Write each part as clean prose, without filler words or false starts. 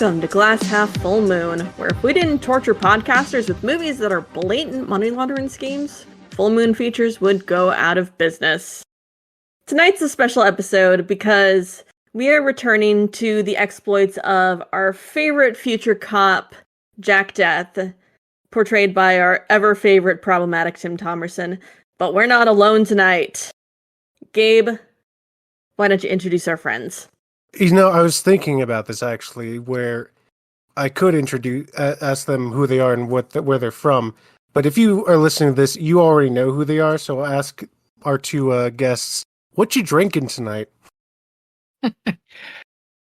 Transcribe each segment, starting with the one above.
Welcome to Glass Half Full Moon, where if we didn't torture podcasters with movies that are blatant money laundering schemes, Full Moon Features would go out of business. Tonight's a special episode because we are returning to the exploits of our favorite future cop, Jack Death, portrayed by our ever-favorite problematic Tim Thomerson. But we're not alone tonight. Gabe, why don't you introduce our friends? You know, I was thinking about this actually, where I could ask them who they are and where they're from. But if you are listening to this, you already know who they are. So I'll ask our two guests, what you drinking tonight?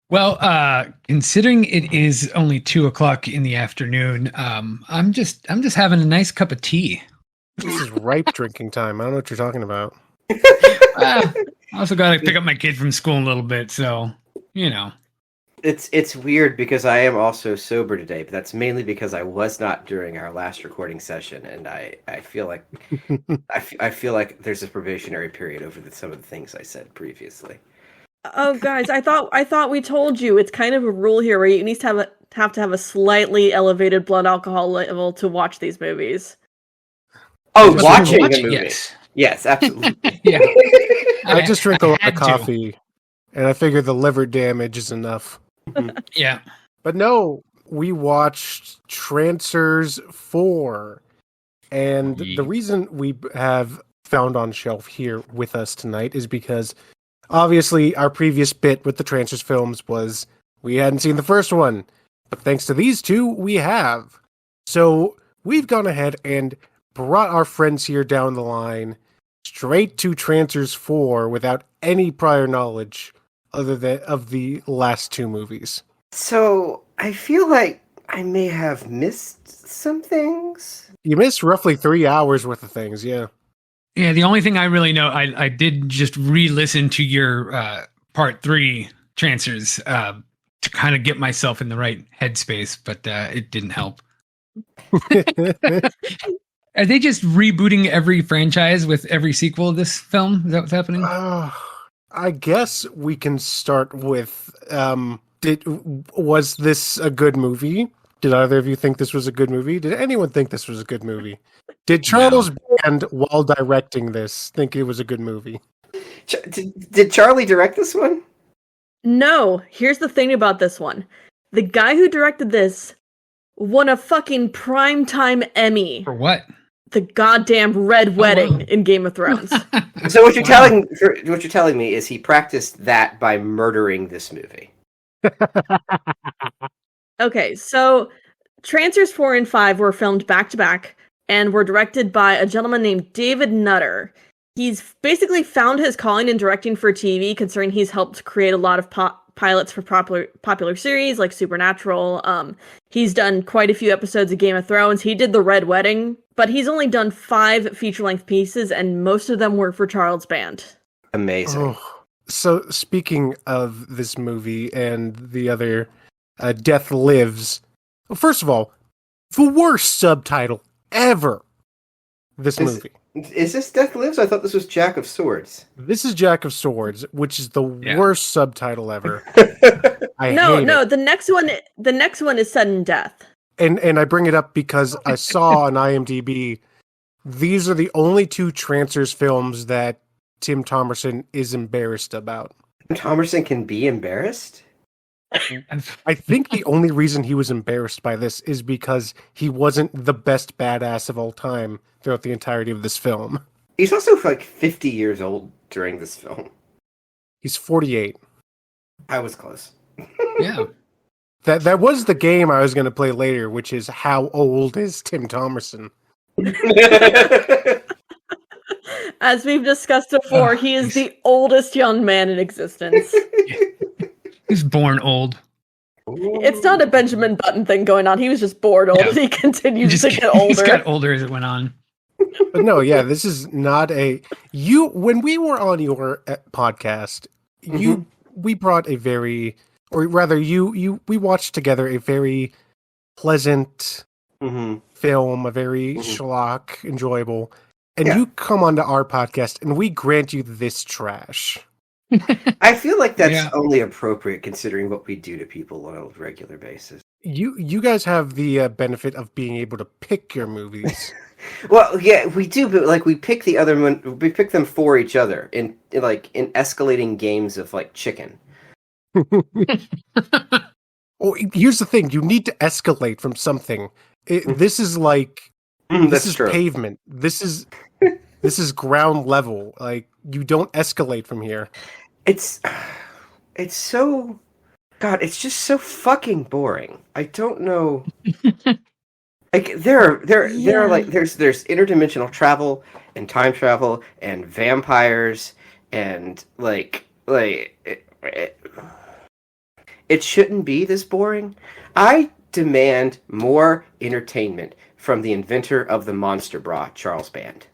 Well, considering it is only 2:00 in the afternoon, I'm just having a nice cup of tea. This is ripe drinking time. I don't know what you're talking about. I also got to pick up my kid from school a little bit, so you know. It's weird because I am also sober today, but that's mainly because I was not during our last recording session, and I feel like I feel like there's a probationary period over some of the things I said previously. Oh, guys, I thought we told you it's kind of a rule here where you need to have a slightly elevated blood alcohol level to watch these movies. Oh, watching the movie. Yes, absolutely. Yeah. I just drink a lot of coffee, and I figure the liver damage is enough. Yeah. But no, we watched Trancers 4. And the reason we have Found on Shelf here with us tonight is because obviously our previous bit with the Trancers films was we hadn't seen the first one. But thanks to these two, we have. So we've gone ahead and brought our friends here down the line straight to Trancers 4 without any prior knowledge other than of the last two movies. So I feel like I may have missed some things. You missed roughly 3 hours worth of things, yeah. Yeah, the only thing I really know, I did just re-listen to your part 3 Trancers to kind of get myself in the right headspace, but it didn't help. Are they just rebooting every franchise with every sequel of this film? Is that what's happening? I guess we can start with, was this a good movie? Did either of you think this was a good movie? Did anyone think this was a good movie? Did Charles Band, while directing this, think it was a good movie? Did Charlie direct this one? No, here's the thing about this one. The guy who directed this won a fucking primetime Emmy. For what? The goddamn Red Wedding in Game of Thrones. So what you're telling me is he practiced that by murdering this movie. Okay, so Trancers 4 and 5 were filmed back to back and were directed by a gentleman named David Nutter. He's basically found his calling in directing for TV, considering he's helped create a lot of pilots for popular series like Supernatural. He's done quite a few episodes of Game of Thrones. He did the Red Wedding, but he's only done 5 feature-length pieces, and most of them were for Charles Band. Amazing. Oh. So speaking of this movie and the other, Death Lives, well, first of all, the worst subtitle ever. Movie. Is this Death Lives? I thought this was Jack of Swords. This is Jack of Swords, which is the worst subtitle ever. No, the next one is Sudden Death. And I bring it up because I saw on IMDb, these are the only 2 Trancers films that Tim Thomerson is embarrassed about. Tim Thomerson can be embarrassed? I think the only reason he was embarrassed by this is because he wasn't the best badass of all time throughout the entirety of this film. He's also like 50 years old during this film. He's 48. I was close. Yeah. That was the game I was going to play later, which is how old is Tim Thomerson? As we've discussed before, he is the oldest young man in existence. He's born old. It's not a Benjamin Button thing going on. He was just bored old and he continues to get older. He's got older as it went on. But no, yeah, this is not when we were on your podcast, we brought a very, or rather we watched together a very pleasant film, a very schlock, enjoyable, and you come onto our podcast and we grant you this trash. I feel like that's only appropriate considering what we do to people on a regular basis. You guys have the benefit of being able to pick your movies. Well, yeah, we do, but like we pick the other one, we pick them for each other in escalating games of like chicken. Oh, here's the thing: you need to escalate from something. This is like this is true. Pavement. This is ground level. Like you don't escalate from here. It's so God. It's just so fucking boring. I don't know. Like there are like there's interdimensional travel and time travel and vampires and like it shouldn't be this boring. I demand more entertainment from the inventor of the Monster Bra, Charles Band.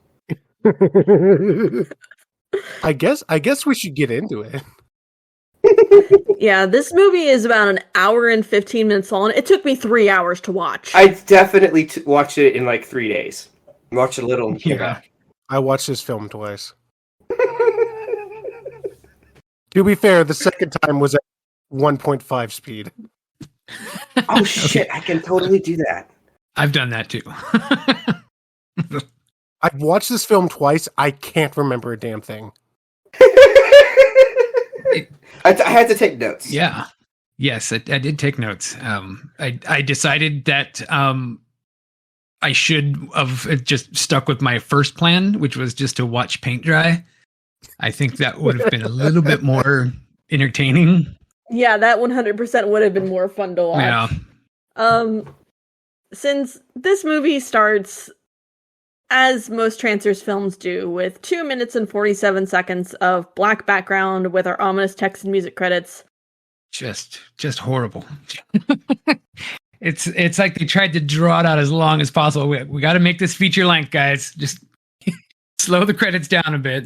I guess we should get into it. Yeah, this movie is about an hour and 15 minutes long. It took me 3 hours to watch. I definitely watched it in like 3 days. Watch a little. Yeah. I watched this film twice. To be fair, the second time was at 1.5 speed. Oh shit, okay. I can totally do that. I've done that too. I've watched this film twice. I can't remember a damn thing. I had to take notes. Yeah. Yes, I did take notes. I decided that I should have just stuck with my first plan, which was just to watch paint dry. I think that would have been a little bit more entertaining. Yeah, that 100% would have been more fun to watch. Yeah. Since this movie starts, as most Trancers films do, with 2 minutes and 47 seconds of black background with our ominous text and music credits. Just horrible. It's like they tried to draw it out as long as possible. We got to make this feature length, guys. Just slow the credits down a bit.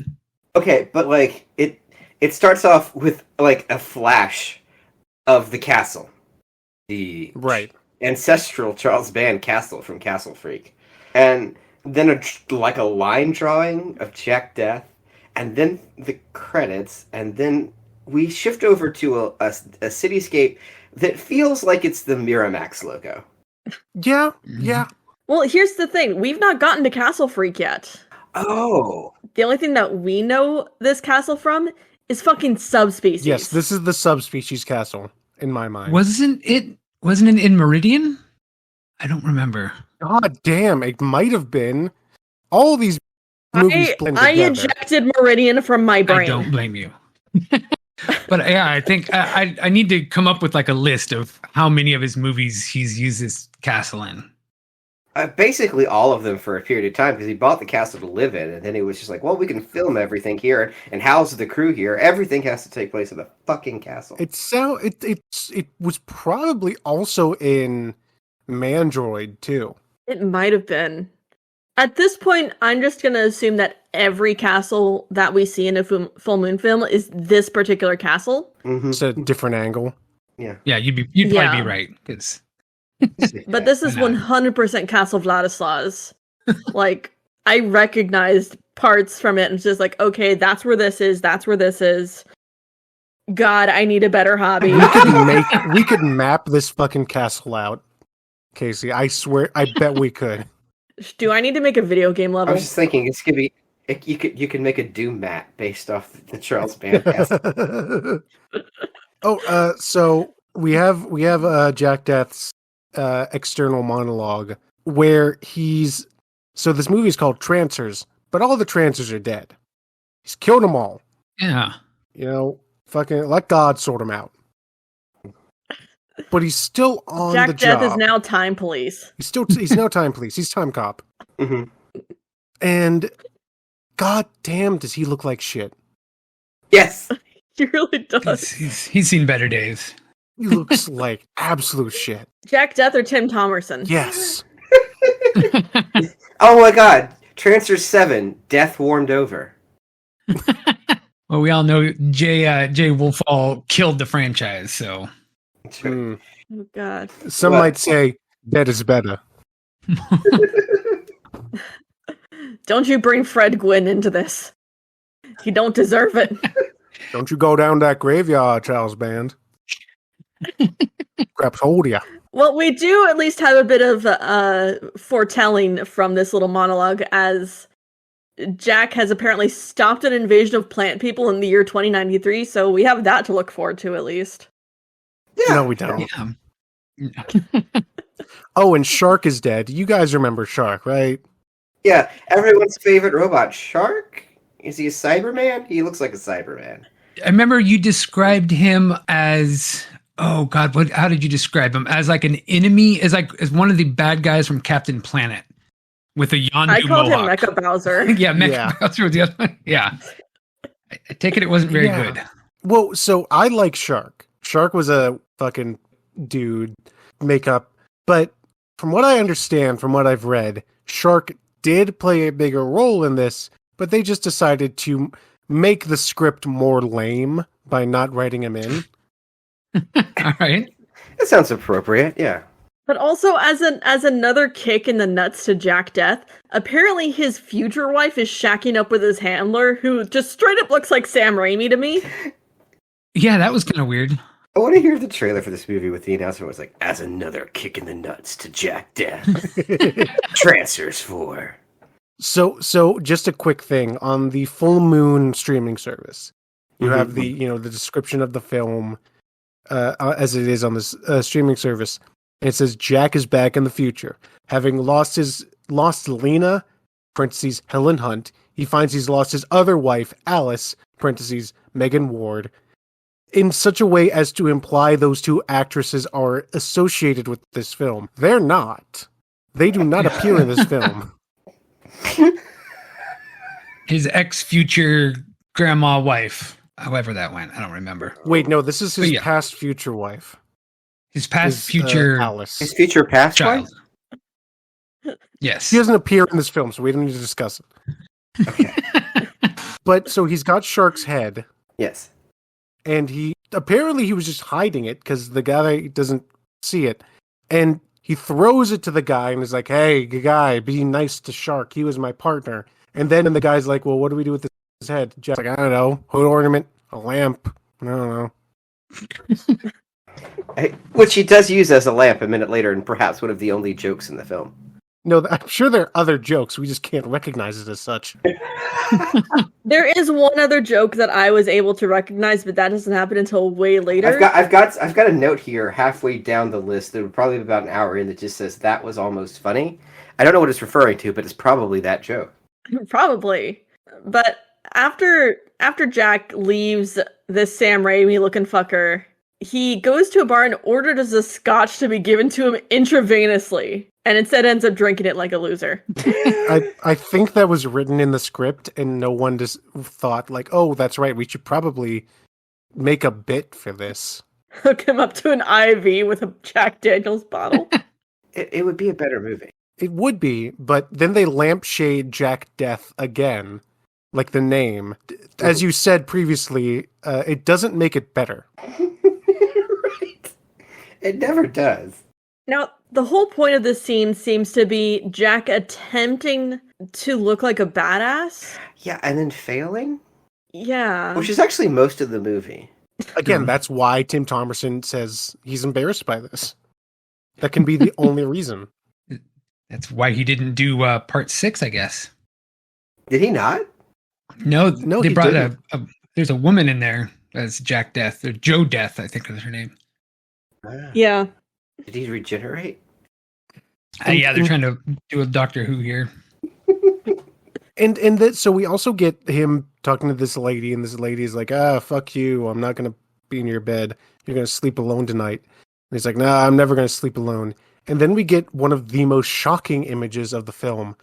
Okay, but like it starts off with like a flash of the castle, the ancestral Charles Band castle from Castle Freak, and then a line drawing of Jack Death, and then the credits, and then we shift over to a cityscape that feels like it's the Miramax logo. Yeah. Well, here's the thing. We've not gotten to Castle Freak yet. Oh. The only thing that we know this castle from is fucking Subspecies. Yes, this is the Subspecies castle, in my mind. Wasn't it in Meridian? I don't remember. God damn, it might have been. All these movies blend together. I ejected Meridian from my brain. I don't blame you. But yeah, I think I need to come up with like a list of how many of his movies he's used this castle in. Basically all of them for a period of time, because he bought the castle to live in, and then he was just like, well, we can film everything here and house the crew here. Everything has to take place in the fucking castle. It was probably also in Mandroid too. It might have been. At this point, I'm just going to assume that every castle that we see in a full moon film is this particular castle. Mm-hmm. It's a different angle. Yeah. Yeah, you'd probably be right. But this is 100% Castle Vladislaus. Like, I recognized parts from it and it's just like, okay, that's where this is. That's where this is. God, I need a better hobby. We could map this fucking castle out, Casey. I swear, I bet we could. Do I need to make a video game level? I was just thinking it's gonna be. You could make a Doom map based off the Charles Band castle. So we have Jack Death's external monologue where so this movie is called Trancers, but all the Trancers are dead. He's killed them all. Yeah. Fucking let God sort them out. But he's still on Jack the job. Death is now time police. He's now time police. He's time cop. Mm-hmm. And god damn, does he look like shit? Yes, He really does. He's seen better days. He looks like absolute shit. Jack Death or Tim Thomerson? Yes. Oh my god, Trancers 7, Death Warmed Over. Well, we all know Jay Wolfall killed the franchise, so. Mm. Oh god. Some might say dead is better. Don't you bring Fred Gwynn into this. You don't deserve it. Don't you go down that graveyard, Charles Band. Perhaps hold ya. Well, we do at least have a bit of foretelling from this little monologue, as Jack has apparently stopped an invasion of plant people in the year 2093, so we have that to look forward to at least. Yeah. No, we don't. Yeah. Oh, and Shark is dead. You guys remember Shark, right? Yeah, everyone's favorite robot, Shark? Is he a Cyberman? He looks like a Cyberman. I remember you described him as, oh God, how did you describe him? As like an enemy, as one of the bad guys from Captain Planet with a Yondu I called him mohawk. Mecha Bowser. Yeah, Mecha Bowser was the other one. Yeah. I take it wasn't very good. Well, so I like Shark. Shark was a fucking dude, makeup. But from what I understand, from what I've read, Shark did play a bigger role in this, but they just decided to make the script more lame by not writing him in. All right. That sounds appropriate, yeah. But also, as another kick in the nuts to Jack Death, apparently his future wife is shacking up with his handler, who just straight up looks like Sam Raimi to me. Yeah, that was kind of weird. I want to hear the trailer for this movie with the announcement was like, as another kick in the nuts to Jack Death. Trancers 4. So just a quick thing on the Full Moon streaming service. You have the the description of the film as it is on this streaming service. And it says Jack is back in the future, having lost Lena (parentheses Helen Hunt). He finds he's lost his other wife Alice (parentheses Megan Ward), in such a way as to imply those two actresses are associated with this film. They're not. They do not appear in this film. His ex-future grandma wife, however that went, I don't remember. Wait, no, this is his past future wife. His past future Alice. His future past child. wife? Yes. He doesn't appear in this film, so we don't need to discuss it. Okay. But so he's got Shark's head. Yes. And he was just hiding it because the guy doesn't see it. And he throws it to the guy and is like, "Hey, guy, be nice to Shark. He was my partner." And then the guy's like, "Well, what do we do with his head?" Jack's like, "I don't know. Hood ornament, a lamp. I don't know." Which he does use as a lamp a minute later, and perhaps one of the only jokes in the film. No, I'm sure there are other jokes. We just can't recognize it as such. There is one other joke that I was able to recognize, but that doesn't happen until way later. I've got a note here halfway down the list that would probably be about an hour in that just says that was almost funny. I don't know what it's referring to, but it's probably that joke. Probably. But after Jack leaves this Sam Raimi looking fucker, he goes to a bar and orders a scotch to be given to him intravenously, and instead ends up drinking it like a loser. I think that was written in the script, and no one just thought, like, "Oh, that's right, we should probably make a bit for this." Hook him up to an IV with a Jack Daniels bottle. It would be a better movie. It would be, but then they lampshade Jack Death again, like the name. As you said previously, it doesn't make it better. Right. It never does. Now, the whole point of this scene seems to be Jack attempting to look like a badass. Yeah, and then failing? Yeah. Which is actually most of the movie. Again, that's why Tim Thomerson says he's embarrassed by this. That can be the only reason. That's why he didn't do part 6, I guess. Did he not? No, they he brought didn't. there's a woman in there as Jack Death, or Joe Death, I think is her name. Yeah. Did he regenerate? Yeah, they're trying to do a Doctor Who here. And so we also get him talking to this lady, and this lady is like, fuck you, I'm not going to be in your bed. You're going to sleep alone tonight. And he's like, nah, I'm never going to sleep alone. And then we get one of the most shocking images of the film,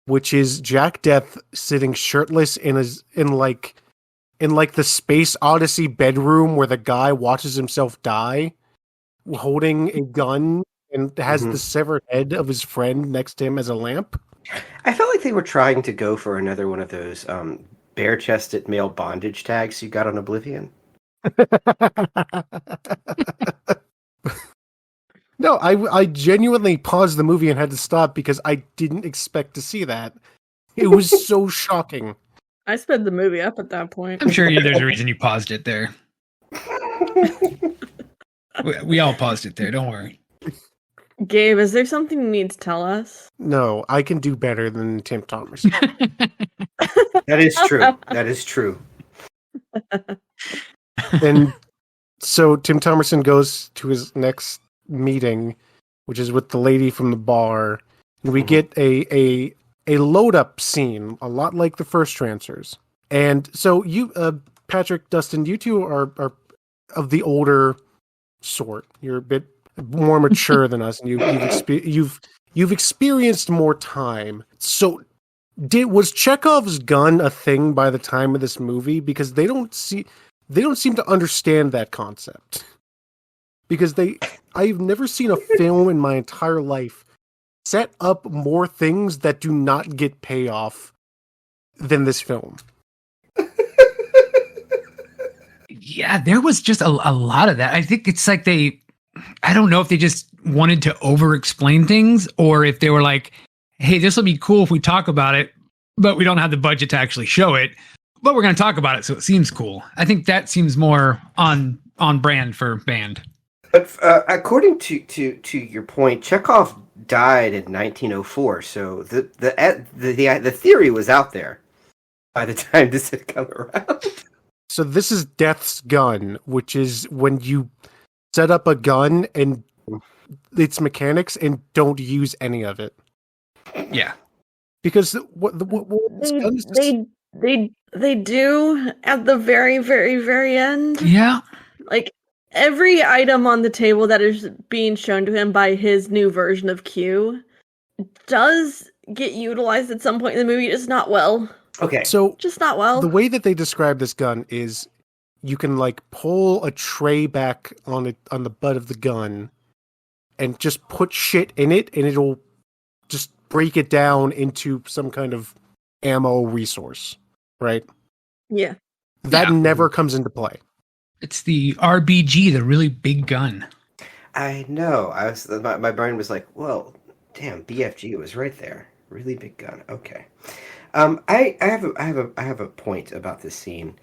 which is Jack Death sitting shirtless in the Space Odyssey bedroom where the guy watches himself die, holding a gun and has the severed head of his friend next to him as a lamp. I felt like they were trying to go for another one of those bare-chested male bondage tags you got on Oblivion. No, I genuinely paused the movie and had to stop because I didn't expect to see that. It was so shocking. I sped the movie up at that point. I'm sure there's a reason you paused it there. We all paused it there. Don't worry. Gabe, is there something you need to tell us? No, I can do better than Tim Thomerson. That is true. That is true. And so Tim Thomerson goes to his next meeting, which is with the lady from the bar, and we get a load up scene, a lot like the first Trancers. And so you, Patrick, Dustin, you two are of the older sort. You're a bit more mature than us, and you've experienced more time. So, was Chekhov's gun a thing by the time of this movie? Because they don't seem to understand that concept. Because I've never seen a film in my entire life set up more things that do not get payoff than this film. Yeah, there was just a lot of that. I think it's like I don't know if they just wanted to over-explain things or if they were like, hey, this will be cool if we talk about it, but we don't have the budget to actually show it, but we're going to talk about it, so it seems cool. I think that seems more on brand for Band. But according to your point, Chekhov died in 1904, so the theory was out there by the time this had come around. So this is Death's gun, which is when you set up a gun and its mechanics and don't use any of it. Yeah, because they do at the very, very, very end. Yeah, like every item on the table that is being shown to him by his new version of Q does get utilized at some point in the movie, just not well. Okay. So just not well. The way that they describe this gun is you can like pull a tray back on the butt of the gun and just put shit in it and it'll just break it down into some kind of ammo resource, right? Yeah. That never comes into play. It's the RBG, the really big gun. I know. My brain was like, well, damn, BFG was right there. Really big gun. Okay. I have a point about this scene.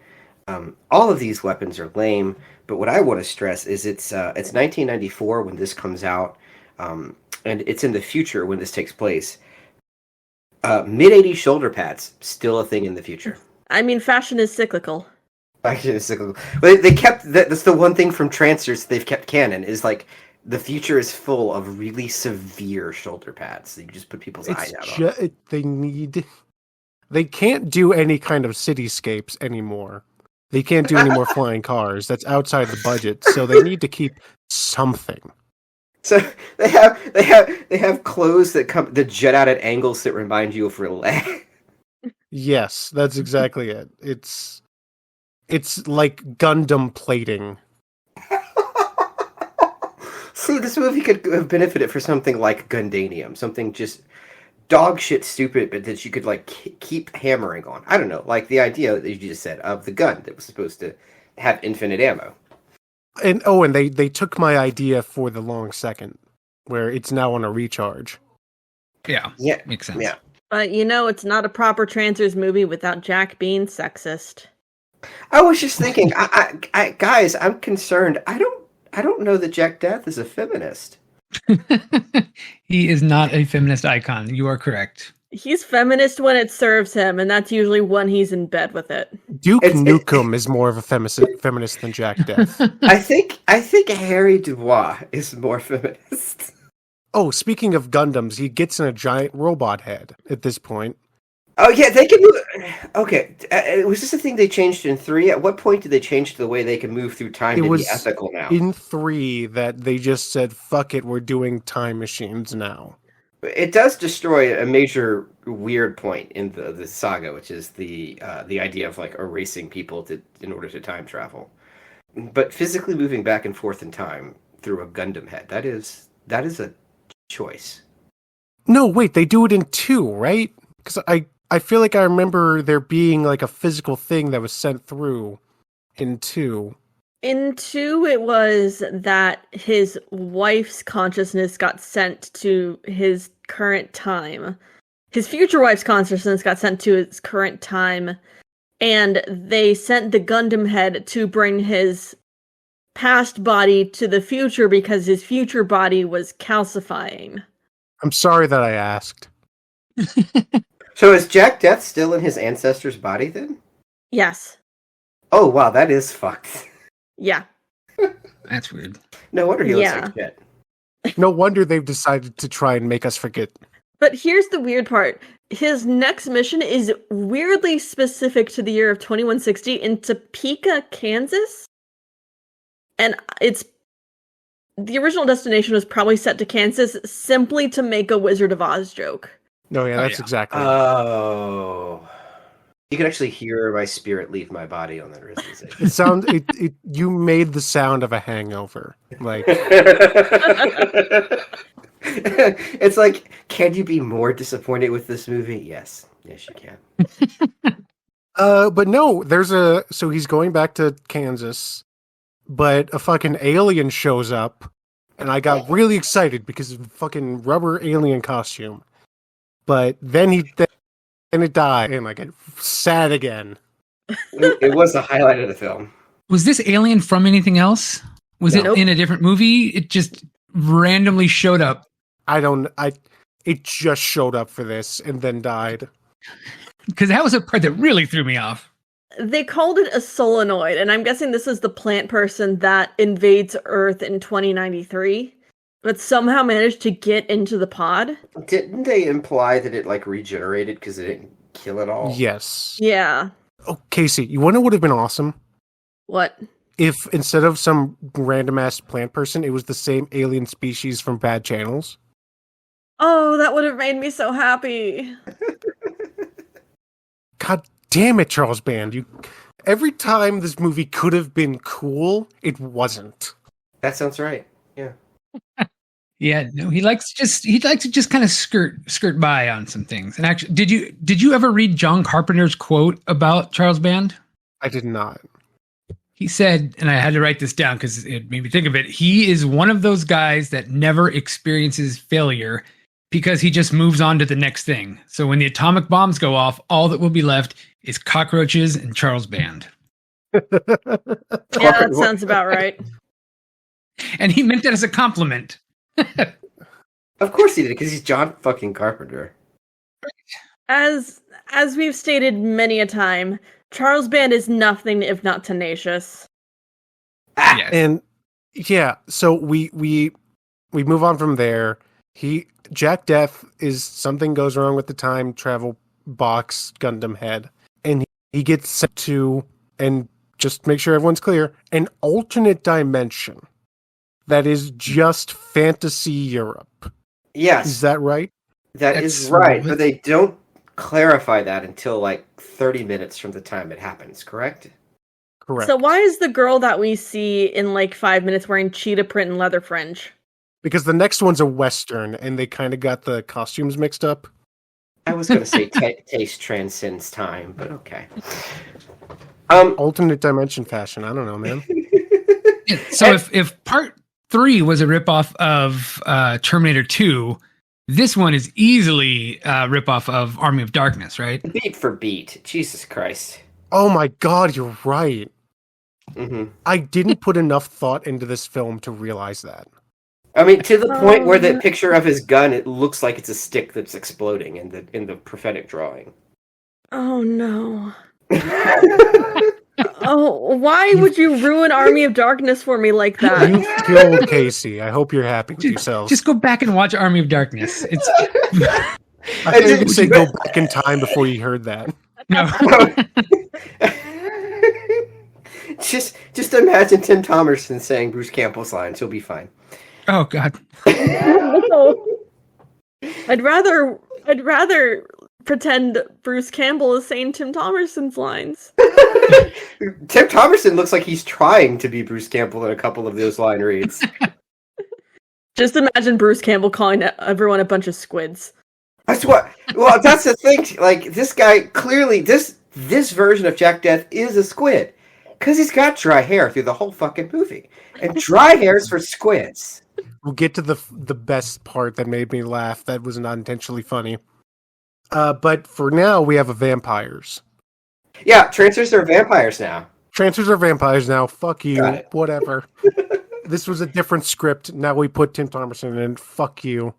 All of these weapons are lame, but what I want to stress is it's 1994 when this comes out, and it's in the future when this takes place. Mid-80s shoulder pads still a thing in the future. I mean, fashion is cyclical. Fashion is cyclical. But they kept that's the one thing from Trancers they've kept canon is like the future is full of really severe shoulder pads. So you just put people's eyes out on. They can't do any kind of cityscapes anymore. They can't do any more flying cars. That's outside the budget. So they need to keep something. So they have clothes that jet out at angles that remind you of relay. Yes, that's exactly it. It's like Gundam plating. See, this movie could have benefited for something like Gundanium, something just dog shit stupid, but that you could like keep hammering on. I don't know, like the idea that you just said of the gun that was supposed to have infinite ammo. And they took my idea for the long second, where it's now on a recharge. Yeah, makes sense. Yeah, but it's not a proper Trancers movie without Jack being sexist. I was just thinking, I guys, I'm concerned. I don't know that Jack Death is a feminist. He is not a feminist icon. You are correct. He's feminist when it serves him, and that's usually when he's in bed with it. Duke Nukem is more of a feminist than Jack Death. I think Harry Dubois is more feminist. Oh, speaking of Gundams, he gets in a giant robot head at this point. Oh yeah, they can move. Okay, was this a thing they changed in 3? At what point did they change the way they can move through time to be ethical now? In 3 that they just said, "Fuck it, we're doing time machines now." It does destroy a major weird point in the saga, which is the idea of like erasing people in order to time travel. But physically moving back and forth in time through a Gundam head, that is a choice. No, wait, they do it in 2, right? Because I feel like I remember there being like a physical thing that was sent through in 2. In 2, it was that his wife's consciousness got sent to his current time. His future wife's consciousness got sent to his current time, and they sent the Gundam head to bring his past body to the future because his future body was calcifying. I'm sorry that I asked. So is Jack Death still in his ancestor's body then? Yes. Oh wow, that is fucked. Yeah. That's weird. No wonder he looks like shit. No wonder they've decided to try and make us forget. But here's the weird part. His next mission is weirdly specific to the year of 2160 in Topeka, Kansas. And the original destination was probably set to Kansas simply to make a Wizard of Oz joke. No, yeah, that's exactly. Oh. You can actually hear my spirit leave my body on that realization. It sounds. You made the sound of a hangover. Like it's like, can you be more disappointed with this movie? Yes, you can. But no, so he's going back to Kansas, but a fucking alien shows up, and I got really excited because of the fucking rubber alien costume. But then it died, and I get sad again. It was the highlight of the film. Was this alien from anything else? Was it in a different movie? It just randomly showed up. It just showed up for this and then died. Because that was a part that really threw me off. They called it a solenoid, and I'm guessing this is the plant person that invades Earth in 2093, but somehow managed to get into the pod. Didn't they imply that it like regenerated because it didn't kill it all? Yes. Yeah. Oh, Casey, you want to know what would have been awesome? What? If instead of some random ass plant person, it was the same alien species from Bad Channels. Oh, that would have made me so happy. God damn it, Charles Band. Every time this movie could have been cool, it wasn't. That sounds right. Yeah. Yeah, no, he likes to just kind of skirt by on some things. And actually, did you ever read John Carpenter's quote about Charles Band? I did not. He said, and I had to write this down because it made me think of it. He is one of those guys that never experiences failure because he just moves on to the next thing. So when the atomic bombs go off, all that will be left is cockroaches and Charles Band. Yeah, that sounds about right. And he meant that as a compliment. Of course he did, because he's John fucking Carpenter. As we've stated many a time, Charles Band is nothing if not tenacious. Yes. And yeah, so we move on from there. Jack Death is something goes wrong with the time travel box Gundam head, and he gets sent to, and just make sure everyone's clear, an alternate dimension that is just fantasy Europe. Yes. Is that right? That's right, but they don't clarify that until like 30 minutes from the time it happens, correct? Correct. So why is the girl that we see in like 5 minutes wearing cheetah print and leather fringe? Because the next one's a Western, and they kind of got the costumes mixed up. I was going to say taste transcends time, but okay. Alternate dimension fashion. I don't know, man. Yeah, so if part 3 was a ripoff of Terminator 2, this one is easily a ripoff of Army of Darkness, right? Beat for beat. Jesus Christ. Oh my God, you're right. Mm-hmm. I didn't put enough thought into this film to realize that. I mean, to the point where the picture of his gun, it looks like it's a stick that's exploding in the prophetic drawing. Oh no. Oh, why would you ruin Army of Darkness for me like that? You killed Casey. I hope you're happy with yourself. Just go back and watch Army of Darkness. It's I thought you were going to say go back in time before you heard that. no. Just imagine Tim Thomerson saying Bruce Campbell's lines. He'll be fine. Oh God. No. I'd rather pretend Bruce Campbell is saying Tim Thomerson's lines. Tim Thomerson looks like he's trying to be Bruce Campbell in a couple of those line reads. Just imagine Bruce Campbell calling everyone a bunch of squids. That's the thing. Like, this guy, clearly, this version of Jack Death is a squid. Because he's got dry hair through the whole fucking movie. And dry hair's for squids. We'll get to the best part that made me laugh. That was not intentionally funny. But for now, we have vampires. Yeah, Trancers are vampires now. Trancers are vampires now. Fuck you. Got it. Whatever. This was a different script. Now we put Tim Thomerson in. Fuck you.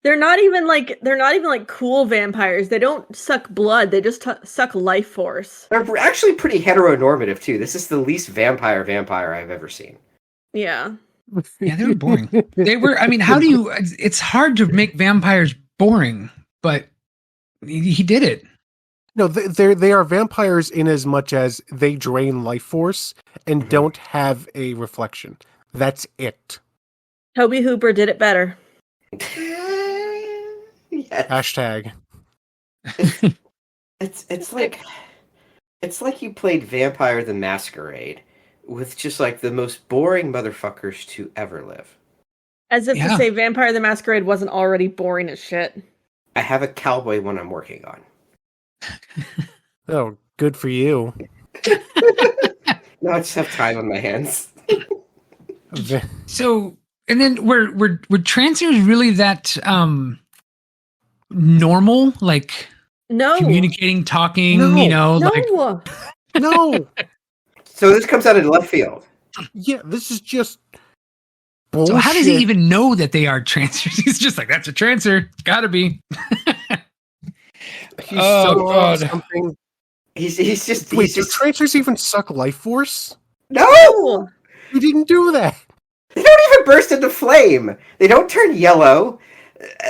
They're not even like cool vampires. They don't suck blood. They just suck life force. They're actually pretty heteronormative too. This is the least vampire I've ever seen. Yeah. Yeah, they were boring. They were. I mean, how do you? It's hard to make vampires boring, but he did it. No, they are vampires in as much as they drain life force and don't have a reflection. That's it. Toby Hooper did it better. Yes. Hashtag. It's like you played Vampire the Masquerade with just like the most boring motherfuckers to ever live. As if to say Vampire the Masquerade wasn't already boring as shit. I have a cowboy one I'm working on. Oh, good for you. No, I just have time on my hands. So, and then were Trancers really that normal? Like No. communicating, talking, No. No. like No. So this comes out of left field. Yeah, this is just bullshit. So how does he even know that they are Trancers? He's just like, that's a Trancer. Gotta be. He's God. something. He's just Wait, do Trancers even suck life force? No! He didn't do that. They don't even burst into flame. They don't turn yellow.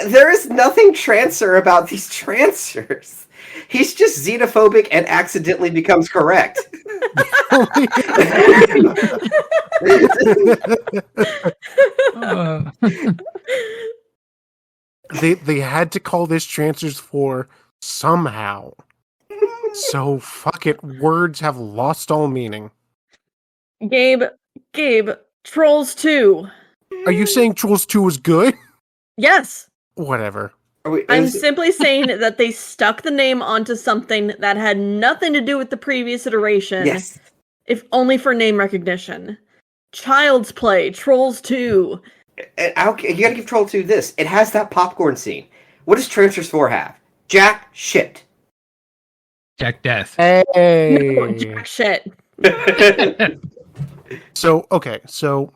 There is nothing Trancer about these Trancers. He's just xenophobic and accidentally becomes correct. They had to call this Trancers 4 somehow. So fuck it. Words have lost all meaning. Gabe, Trolls 2. Are you saying Trolls 2 was good? Yes. Whatever. I'm simply saying that they stuck the name onto something that had nothing to do with the previous iteration. Yes. If only for name recognition. Child's Play, Trolls 2. You gotta give Troll 2 this. It has that popcorn scene. What does Trancers 4 have? Jack shit. Jack Death. Hey. No, jack shit. So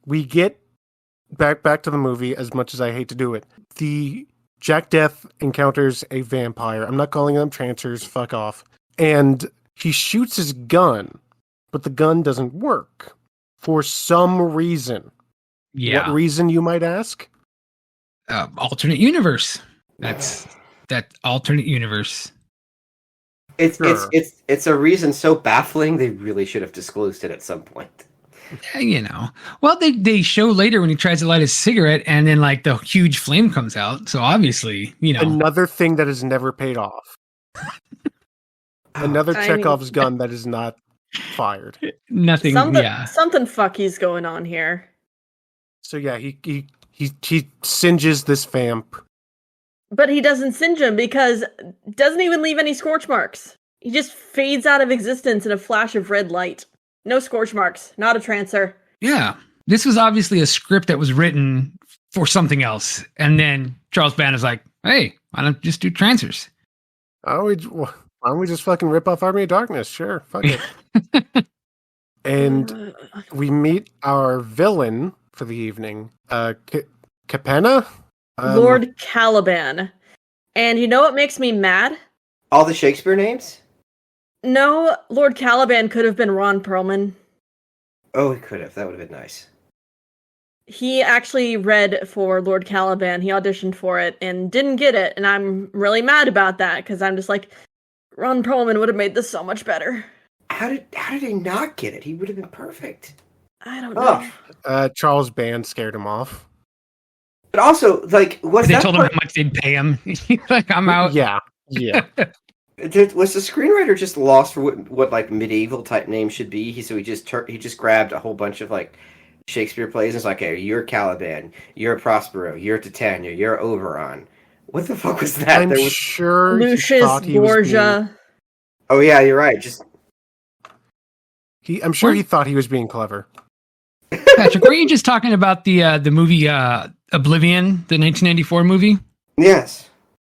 we get back to the movie, as much as I hate to do it. The Jack Death encounters a vampire. I'm not calling them Trancers, fuck off. And he shoots his gun, but the gun doesn't work for some reason. Yeah. What reason, you might ask? Alternate universe. That's that alternate universe. It's a reason so baffling they really should have disclosed it at some point. Well, they show later when he tries to light a cigarette and then like the huge flame comes out. So obviously, Another thing that is never paid off. Another Chekhov's gun that is not fired. Nothing. Something fucky's going on here. So yeah, he singes this vamp. But he doesn't singe him because doesn't even leave any scorch marks. He just fades out of existence in a flash of red light. No scorch marks. Not a Trancer. Yeah. This was obviously a script that was written for something else. And then Charles Band is like, hey, why not just do Trancers? Why don't we just fucking rip off Army of Darkness? Sure, fuck it. And we meet our villain for the evening, Capenna? Lord Caliban. And you know what makes me mad? All the Shakespeare names? No, Lord Caliban could have been Ron Perlman. Oh, he could have. That would have been nice. He actually read for Lord Caliban. He auditioned for it and didn't get it. And I'm really mad about that because I'm just like, Ron Perlman would have made this so much better. How did he not get it? He would have been perfect. I don't know. Charles Band scared him off. But also, like, they told him how much they'd pay him. Like, I'm out. Yeah. Was the screenwriter just lost for what like medieval type name should be? He just grabbed a whole bunch of like Shakespeare plays and was like, hey, you're Caliban, you're Prospero, you're Titania, you're Oberon. What the fuck was that? I'm sure Lucius Borgia. Oh yeah, you're right. I'm sure he thought he was being clever. Patrick, were you just talking about the movie Oblivion, the 1994 movie? Yes.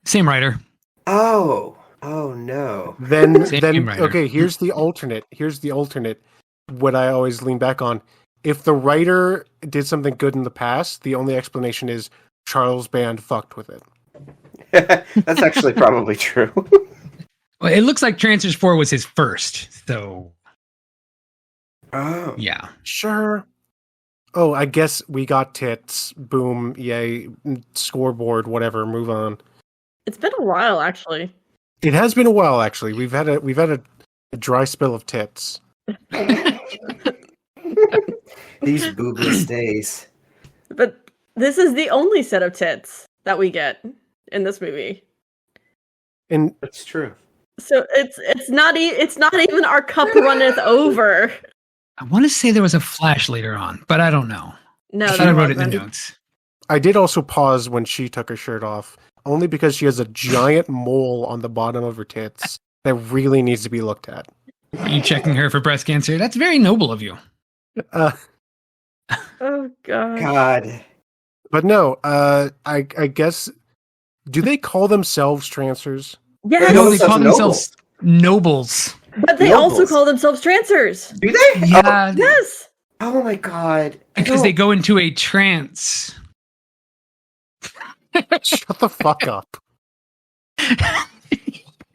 Same writer. Oh no. Then writer. okay, here's the alternate. What I always lean back on. If the writer did something good in the past, the only explanation is Charles Band fucked with it. That's actually probably true. Well, it looks like Trancers 4 was his first, so Oh. yeah. Sure. Oh, I guess we got tits. Boom. Yay. Scoreboard. Whatever. Move on. It's been a while, actually. It has been a while, actually. We've had a dry spell of tits. These boobless days. But this is the only set of tits that we get in this movie. And That's true. So it's not even our cup runneth over. I want to say there was a flash later on, but I don't know. No, I thought there I wrote it in wasn't. the notes. I did also pause when she took her shirt off, only because she has a giant mole on the bottom of her tits that really needs to be looked at. Are you checking her for breast cancer? That's very noble of you. Oh god. God. But no, I guess, do they call themselves Trancers? Yes, No, they themselves call themselves nobles. but they Nobles. also call themselves Trancers. Do they? Yeah, Yes. Oh my god. because they go into a trance. Shut the fuck up.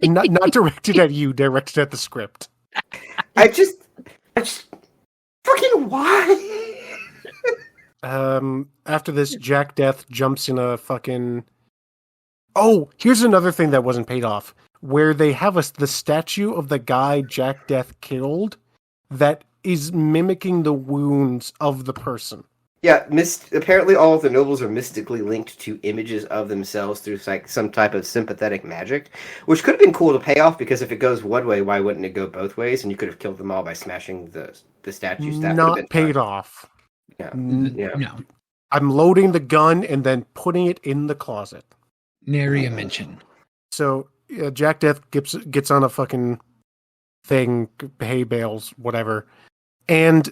Not directed at you, directed at the script. I just fucking why? After this, Jack Death jumps in a fucking... Oh, here's another thing that wasn't paid off. Where they have the statue of the guy Jack Death killed that is mimicking the wounds of the person. Yeah, apparently all of the nobles are mystically linked to images of themselves through like some type of sympathetic magic, which could have been cool to pay off, because if it goes one way, why wouldn't it go both ways? And you could have killed them all by smashing the statues. That would have Not been paid fun. off. Yeah. N- Yeah. No, I'm loading the gun and then putting it in the closet. nary a mention. So Jack Death gets on a fucking thing, hay bales, whatever, and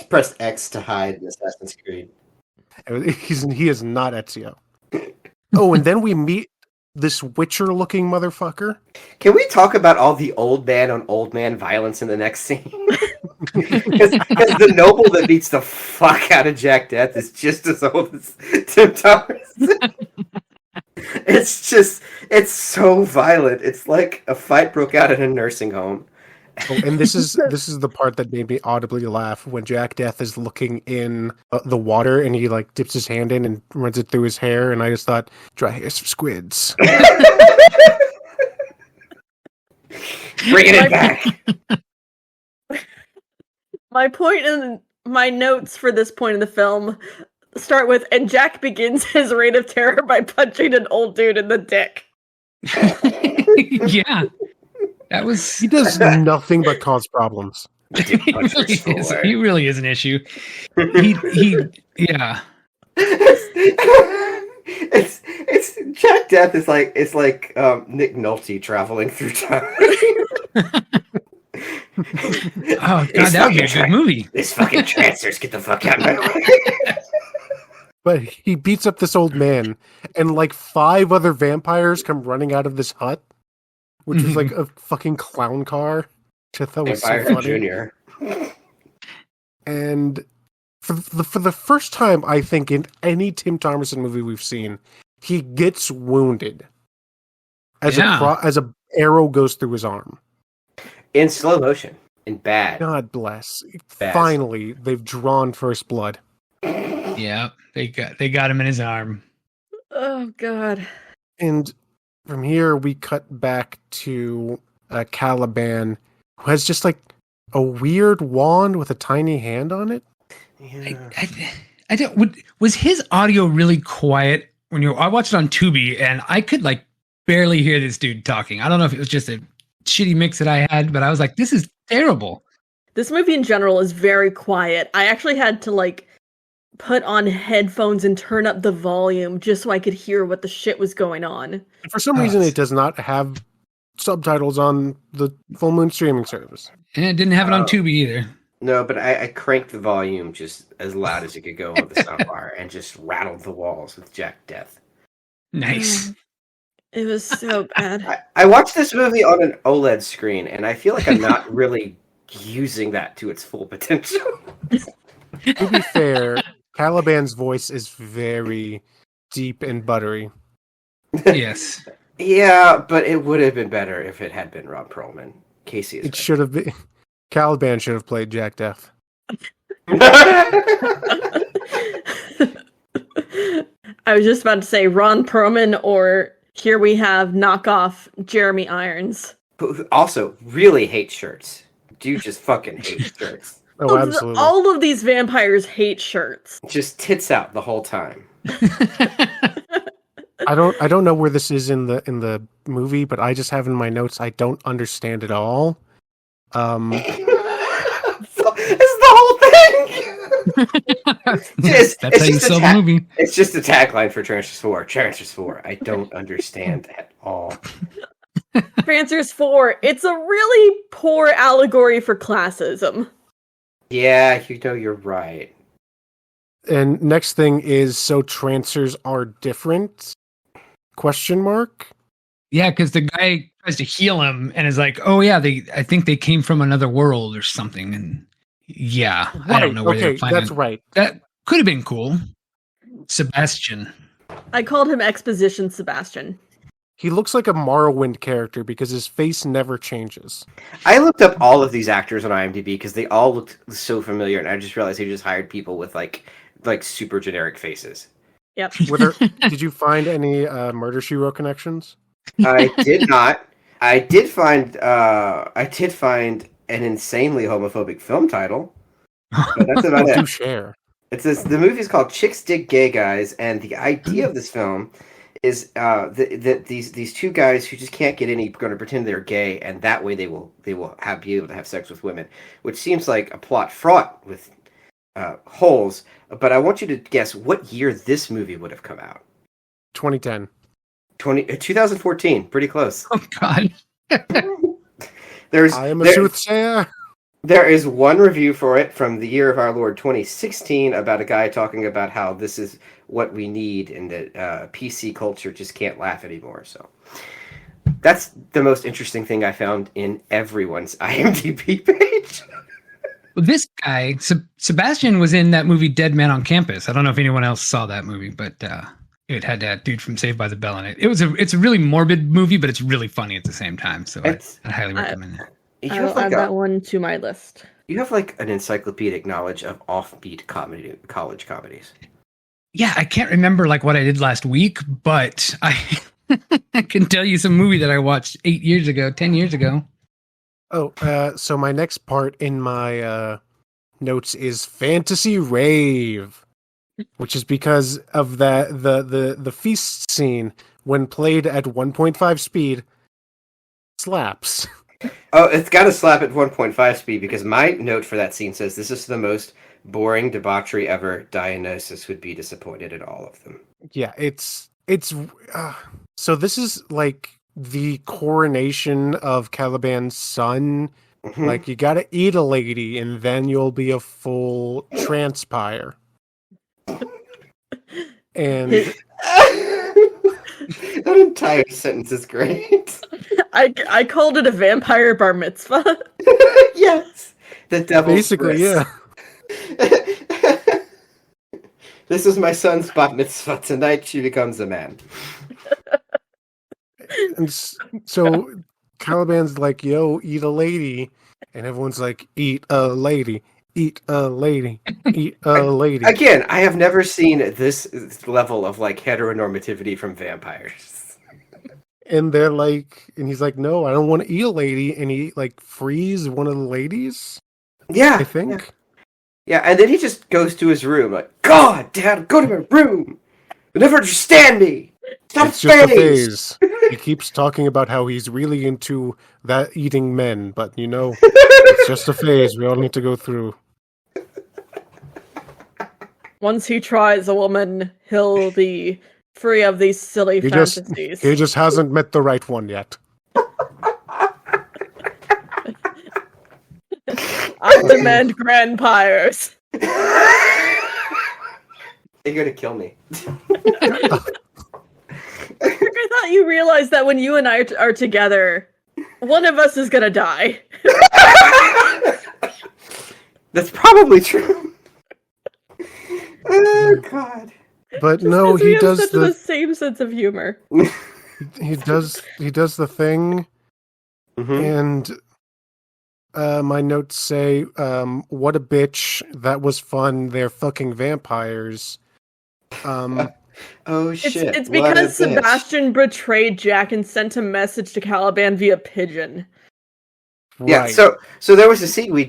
Press X to hide in Assassin's Creed. he is not Ezio. Oh, and then we meet this Witcher-looking motherfucker. Can we talk about all the old man on old man violence in the next scene? Because the noble that beats the fuck out of Jack Death is just as old as Tim Thomas. It's so violent. It's like a fight broke out in a nursing home. Oh, and this is the part that made me audibly laugh when Jack Death is looking in the water and he like dips his hand in and runs it through his hair, and I just thought, dry hairs for squids. Bringing it back. My point in my notes for this point in the film start with, and Jack begins his reign of terror by punching an old dude in the dick. Yeah, that was. He does nothing but cause problems. He really is an issue. Yeah. It's Jack Death is like Nick Nolte traveling through time. Oh god, that would be a good movie. These fucking Trancers, get the fuck out of my way. But he beats up this old man, and like 5 other vampires come running out of this hut, which was like a fucking clown car. Which I thought was so Vampire funny. Junior. And for the first time, I think, in any Tim Thomerson movie we've seen, he gets wounded as a arrow goes through his arm. In slow motion. In bad. God bless. Bad. Finally, they've drawn first blood. Yeah, they got him in his arm. Oh god. And from here, we cut back to Caliban, who has just like a weird wand with a tiny hand on it. Yeah. I don't. Was his audio really quiet when I watched it on Tubi, and I could like barely hear this dude talking. I don't know if it was just a shitty mix that I had, but I was like, this is terrible. This movie in general is very quiet. I actually had to like put on headphones and turn up the volume just so I could hear what the shit was going on. For some reason, it does not have subtitles on the Full Moon streaming service. And it didn't have it on Tubi either. No, but I cranked the volume just as loud as it could go on the soundbar and just rattled the walls with Jack Death. Nice. It was so bad. I watched this movie on an OLED screen, and I feel like I'm not really using that to its full potential. To be fair, Caliban's voice is very deep and buttery. Yes. Yeah, but it would have been better if it had been Ron Perlman. Casey is It should have been. Caliban should have played Jack Def. I was just about to say Ron Perlman, or here we have knockoff Jeremy Irons. Who also really hates shirts. Dude just fucking hates shirts. Oh, absolutely. All of these vampires hate shirts. Just tits out the whole time. I don't know where this is in the movie, but I just have in my notes I don't understand it all. It's the whole thing. That's how you sell the movie. It's just a tagline for Trancers 4. Trancers 4. I don't understand at all. Trancers 4. It's a really poor allegory for classism. Yeah, you're right. And next thing is, so Trancers are different? Question mark? Yeah, because the guy tries to heal him and is like, "Oh yeah, I think they came from another world or something." And yeah, I don't know where they're planning. That's right. That could have been cool. Sebastian. I called him Exposition Sebastian. He looks like a Morrowind character because his face never changes. I looked up all of these actors on IMDb because they all looked so familiar, and I just realized they just hired people with like super generic faces. Yep. Did you find any Murder, She Wrote connections? I did not. I did find an insanely homophobic film title. But that's about it. Do share. It says the movie's called Chicks Dig Gay Guys, and the idea of this film is that these two guys who just can't get any going to pretend they're gay, and that way they will be able to have sex with women, which seems like a plot fraught with holes. But I want you to guess what year this movie would have come out. 2010. 2014. Pretty close. Oh God. I am a soothsayer. There is one review for it from the year of our Lord 2016 about a guy talking about how this is what we need and that PC culture just can't laugh anymore. So that's the most interesting thing I found in everyone's IMDb page. Well, this guy, Sebastian, was in that movie Dead Man on Campus. I don't know if anyone else saw that movie, but it had that dude from Saved by the Bell in it. It's a really morbid movie, but it's really funny at the same time. So I highly recommend it. I'll add that one to my list. You have like an encyclopedic knowledge of offbeat college comedies. Yeah, I can't remember like what I did last week, but I can tell you some movie that I watched 10 years ago. Oh, so my next part in my notes is Fantasy Rave, which is because of the feast scene when played at 1.5 speed slaps. Oh, it's got to slap at 1.5 speed because my note for that scene says this is the most boring debauchery ever. Dionysus would be disappointed in all of them. Yeah, it's so this is like the coronation of Caliban's son. Mm-hmm. Like you got to eat a lady and then you'll be a full transpire. And that entire sentence is great. I called it a vampire bar mitzvah. Yes, the devil's basically, wrist. Yeah. This is my son's bat mitzvah. Tonight she becomes a man. And so Caliban's like, "Yo, eat a lady," and everyone's like, "Eat a lady." Eat a lady. Eat a lady. Again, I have never seen this level of like heteronormativity from vampires. And they're like, and he's like, "No, I don't want to eat a lady," and he like frees one of the ladies. Yeah, I think. Yeah, and then he just goes to his room like, "God, Dad, go to my room. You'll never understand me. Stop it's just a phase." He keeps talking about how he's really into that eating men, but it's just a phase we all need to go through. Once he tries a woman, he'll be free of these silly fantasies. He just hasn't met the right one yet. I demand grandpires. You're gonna kill me. I thought not you realize that when you and I are together, one of us is gonna die. That's probably true. Oh God! But Just no, 'cause he we have does such the same sense of humor. he does the thing, Mhm. and my notes say, "What a bitch! That was fun. They're fucking vampires." Oh shit! It's What a because bitch. Sebastian betrayed Jack and sent a message to Caliban via pigeon. Yeah, Right. so there was a scene we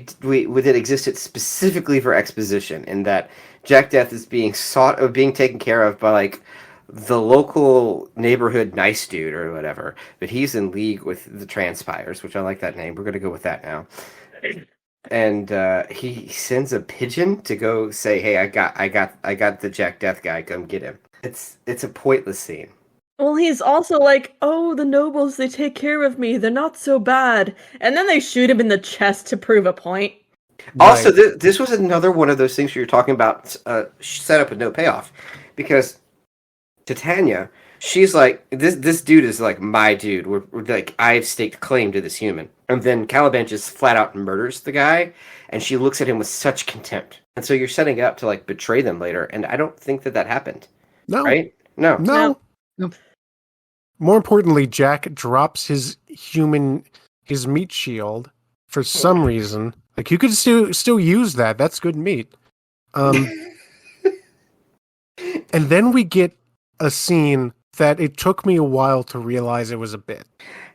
that existed specifically for exposition, in that Jack Death is being taken care of by like the local neighborhood nice dude or whatever, but he's in league with the Transpires, which I like that name. We're gonna go with that now. And he sends a pigeon to go say, "Hey, I got the Jack Death guy. Come get him." It's a pointless scene. Well, he's also like, oh, the nobles, they take care of me. They're not so bad. And then they shoot him in the chest to prove a point. Also, Right. this was another one of those things you're talking about, set up with no payoff, because Titania, she's like, this dude is like my dude. We're like, I've staked claim to this human, and then Caliban just flat out murders the guy, and she looks at him with such contempt, and so you're setting it up to like betray them later, and I don't think that happened, No. right? No. No. Nope. More importantly, Jack drops his meat shield for some reason. Like, you could still use that. That's good meat. And then we get a scene that it took me a while to realize it was a bit.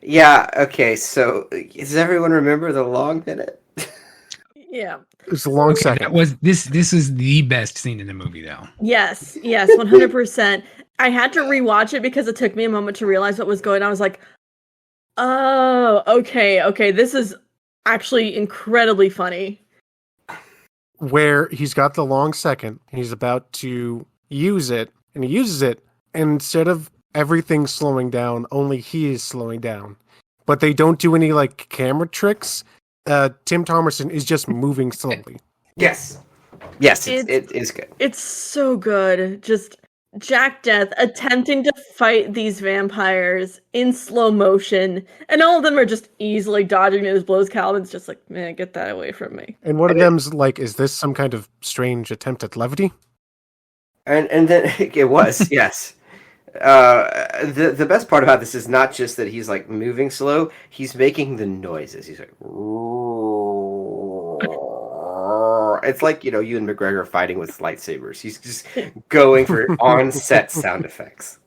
Yeah. Okay. So, does everyone remember the long minute? Yeah. It's a long second. This is the best scene in the movie, though. Yes, 100%. I had to rewatch it because it took me a moment to realize what was going on. I was like, oh, okay, this is actually incredibly funny. Where he's got the long second, and he's about to use it, and he uses it, and instead of everything slowing down, only he is slowing down. But they don't do any like camera tricks. Tim Thomerson is just moving slowly. Yes, it is good. It's so good. Just Jack Death attempting to fight these vampires in slow motion, and all of them are just easily dodging his blows. Calvin's just like, man, get that away from me. And one of them's like, is this some kind of strange attempt at levity? And then it was, yes. The best part about this is not just that he's like moving slow; he's making the noises. He's like, it's like, you and McGregor fighting with lightsabers. He's just going for on-set sound effects.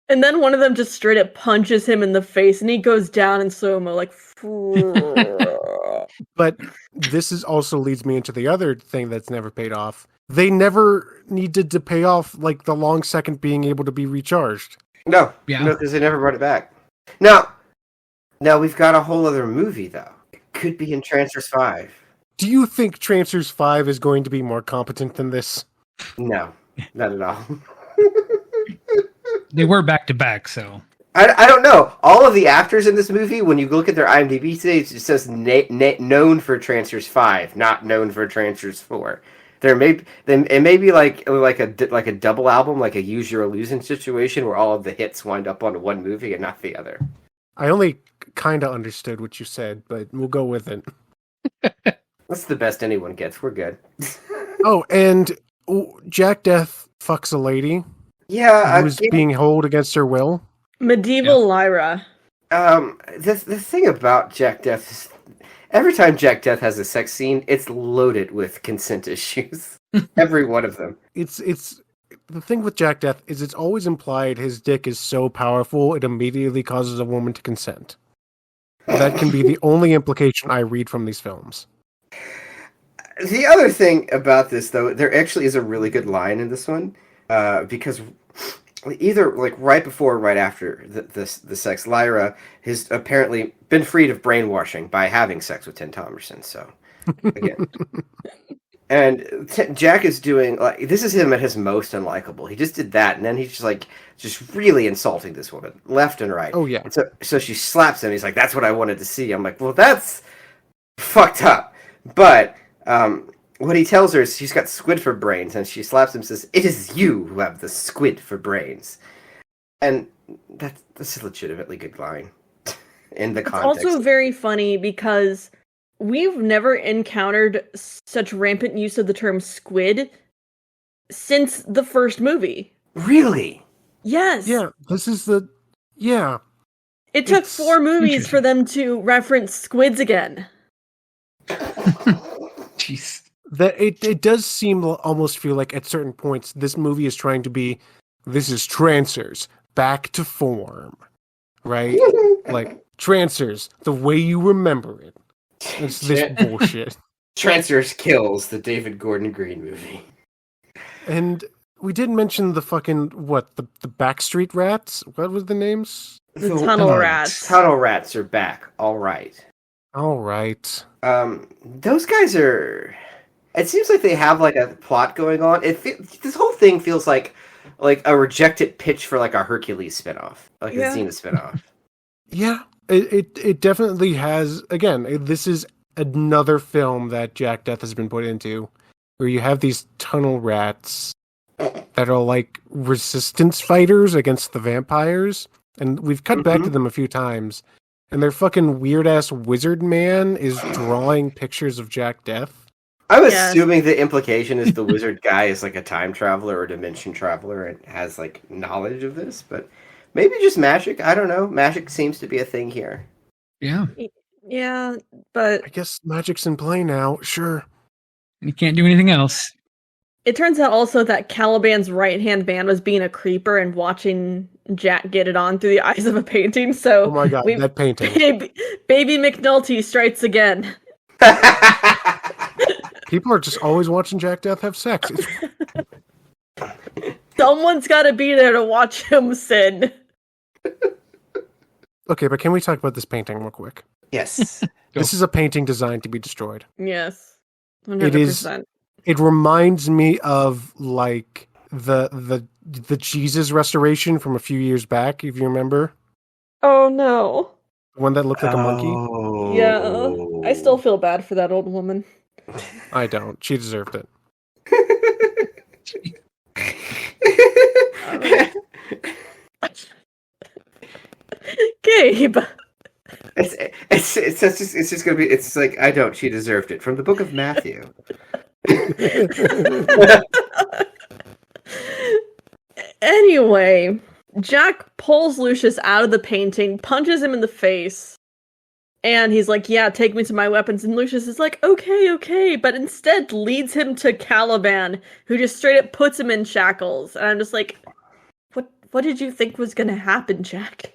And then one of them just straight up punches him in the face, and he goes down in slow-mo, like... But this also leads me into the other thing that's never paid off. They never needed to pay off, like, the long second being able to be recharged. No, because they never brought it back. Now we've got a whole other movie, though. It could be in Trancers 5. Do you think Trancers 5 is going to be more competent than this? No, not at all. They were back to back, so I don't know. All of the actors in this movie, when you look at their IMDb page, it says known for Trancers 5, not known for Trancers 4. It may be like a double album, like a Use Your Illusion situation, where all of the hits wind up on one movie and not the other. I only kind of understood what you said, but we'll go with it. That's the best anyone gets. We're good. Oh, and Jack Death fucks a lady. Yeah, who's being held against her will. Medieval Lyra. The thing about Jack Death is, every time Jack Death has a sex scene, it's loaded with consent issues. Every one of them. It's the thing with Jack Death is it's always implied his dick is so powerful it immediately causes a woman to consent. That can be the only implication I read from these films. The other thing about this, though, there actually is a really good line in this one, because either like right before or right after the sex, Lyra has apparently been freed of brainwashing by having sex with Tim Thomerson. So again, and Jack is doing like, this is him at his most unlikable. He just did that, and then he's just really insulting this woman left and right. Oh yeah. And so she slaps him. He's like, "That's what I wanted to see." I'm like, "Well, that's fucked up." But what he tells her is he's got squid for brains, and she slaps him and says, "It is you who have the squid for brains." And that's a legitimately good line in the context. It's also very funny because we've never encountered such rampant use of the term squid since the first movie. Really? Yes. Yeah, this is the... Yeah. It took 4 movies for them to reference squids again. Jeez. It does seem almost feel like at certain points this movie is trying to be, this is Trancers, back to form, right? Like, Trancers, the way you remember it. It's this bullshit. Trancers kills the David Gordon Green movie. And we did mention the fucking, the Backstreet Rats? What were the names? The Tunnel Rats. Tunnel Rats are back. All right. All right. Those guys are... It seems like they have like a plot going on. This whole thing feels like a rejected pitch for like a Hercules spinoff, like a Xena spinoff. Yeah, it definitely has. Again, this is another film that Jack Death has been put into, where you have these tunnel rats that are like resistance fighters against the vampires, and we've cut back to them a few times, and their fucking weird ass wizard man is drawing pictures of Jack Death. I'm assuming the implication is the wizard guy is like a time traveler or dimension traveler and has like knowledge of this, but maybe just magic. I don't know. Magic seems to be a thing here. Yeah. Yeah, but I guess magic's in play now. Sure. You can't do anything else. it turns out also that Caliban's right-hand man was being a creeper and watching Jack get it on through the eyes of a painting. So Oh my god, that painting. Baby McNulty strikes again. People are just always watching Jack Death have sex. Someone's got to be there to watch him sin. Okay, but can we talk about this painting real quick? Yes. This is a painting designed to be destroyed. Yes. 100%. It is. It reminds me of like the Jesus restoration from a few years back, if you remember. Oh no. The one that looked like a monkey. Yeah. I still feel bad for that old woman. I don't. She deserved it. Gabe. It's just gonna be. It's like I don't. She deserved it from the book of Matthew. Anyway, Jack pulls Lucius out of the painting, punches him in the face, and he's like, yeah, take me to my weapons. And Lucius is like, okay, but instead leads him to Caliban, who just straight up puts him in shackles. And I'm just like, what did you think was gonna happen, Jack?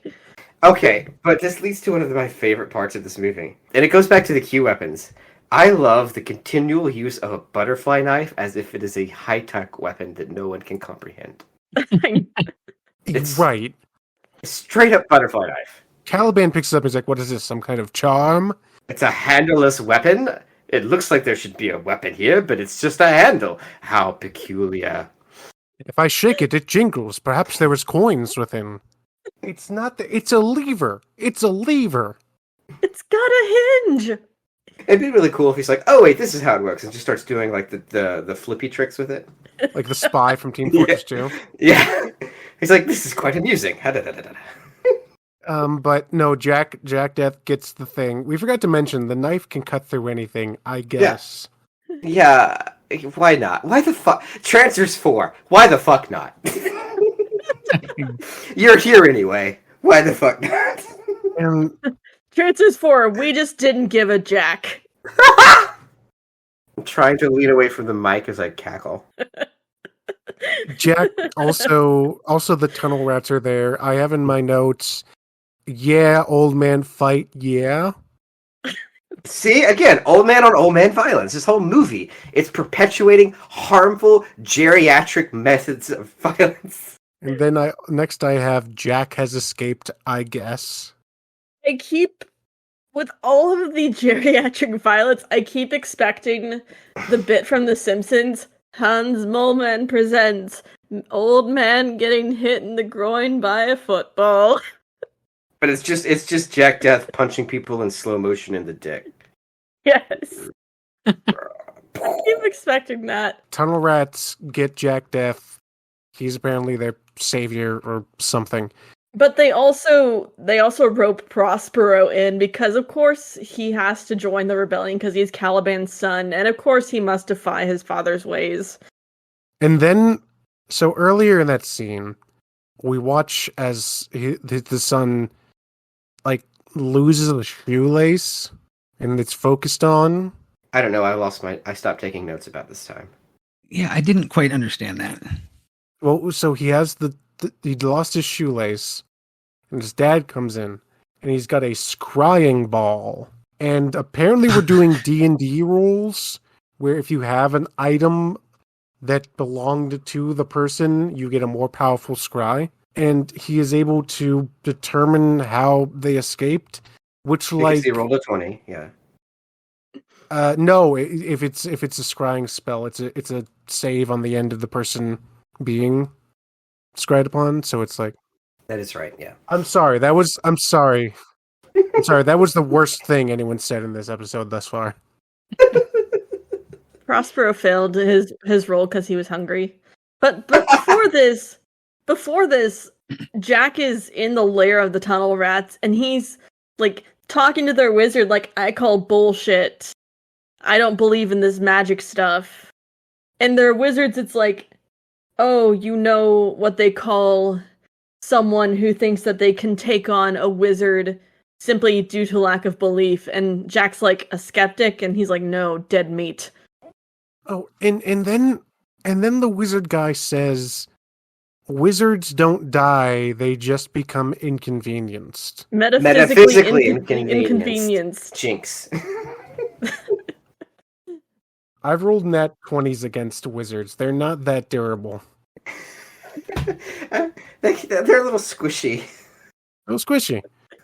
Okay, but this leads to one of my favorite parts of this movie. And it goes back to the Q weapons. I love the continual use of a butterfly knife as if it is a high-tech weapon that no one can comprehend. It's right. Straight up butterfly knife. Caliban picks it up and is like, what is this, some kind of charm? It's a handleless weapon. It looks like there should be a weapon here, but it's just a handle. How peculiar. If I shake it, it jingles. Perhaps there was coins within. It's not it's a lever. It's a lever. It's got a hinge. It'd be really cool if he's like, oh wait, this is how it works, and just starts doing like the flippy tricks with it. Like the spy from Team Fortress 2. Yeah. He's like, this is quite amusing. But no, Jack Death gets the thing. We forgot to mention the knife can cut through anything, I guess. Yeah, why not? Why the fuck? Trancers 4. Why the fuck not? You're here anyway. Why the fuck not? And Trancers 4, we just didn't give a jack. I'm trying to lean away from the mic as I cackle. Jack also the tunnel rats are there. I have in my notes, yeah, old man fight, yeah. See, again, old man on old man violence. This whole movie, it's perpetuating harmful geriatric methods of violence. And then I have Jack has escaped, I guess. With all of the geriatric violence, I keep expecting the bit from The Simpsons. Hans Moleman presents old man getting hit in the groin by a football. But it's just Jack Death punching people in slow motion in the dick. Yes. keep expecting that. Tunnel rats get Jack Death. He's apparently their savior or something. But they also rope Prospero in because, of course, he has to join the rebellion because he's Caliban's son, and of course he must defy his father's ways. And then, so earlier in that scene, we watch as the son, like, loses a shoelace, and it's focused on. I don't know. I stopped taking notes about this time. Yeah, I didn't quite understand that. Well, so he has he lost his shoelace, and his dad comes in, and he's got a scrying ball. And apparently we're doing D&D rules, where if you have an item that belonged to the person, you get a more powerful scry. And he is able to determine how they escaped, which because he rolled a 20, yeah. No, if it's a scrying spell, it's a save on the end of the person being scryed upon, so it's like that is right, yeah. I'm sorry. That was the worst thing anyone said in this episode thus far. Prospero failed his role because he was hungry. But before this, Jack is in the lair of the tunnel rats, and he's like talking to their wizard like, I call bullshit. I don't believe in this magic stuff. And their wizards, it's like, oh, you know what they call someone who thinks that they can take on a wizard simply due to lack of belief. And Jack's like a skeptic, and he's like, no, dead meat. Oh, and then the wizard guy says, wizards don't die, they just become inconvenienced. Metaphysically inconvenienced. Jinx. I've rolled nat 20s against wizards. They're not that durable. They're a little squishy. A little squishy.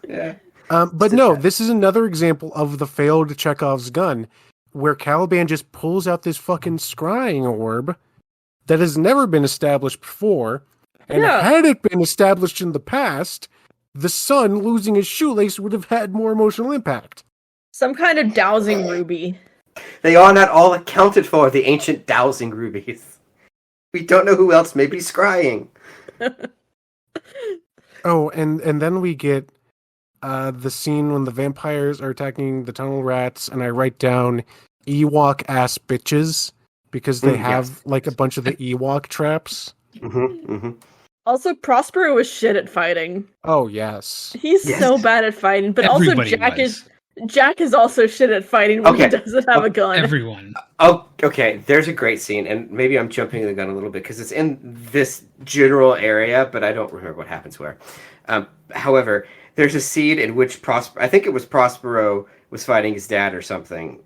Yeah. But no, this is another example of the failed Chekhov's gun, where Caliban just pulls out this fucking scrying orb that has never been established before, and had it been established in the past, the son losing his shoelace would have had more emotional impact. Some kind of dowsing ruby. They are not all accounted for, the ancient dowsing rubies. We don't know who else may be scrying. Oh, and then we get the scene when the vampires are attacking the tunnel rats, and I write down Ewok-ass bitches, because they have like a bunch of the Ewok traps. Mm-hmm, mm-hmm. Also, Prospero is shit at fighting. Oh, yes. He's so bad at fighting, but Everybody also Jack is also shit at fighting when he doesn't have a gun. Everyone. Oh, okay. There's a great scene, and maybe I'm jumping the gun a little bit because it's in this general area, but I don't remember what happens where. However, there's a scene in which I think it was Prospero was fighting his dad or something,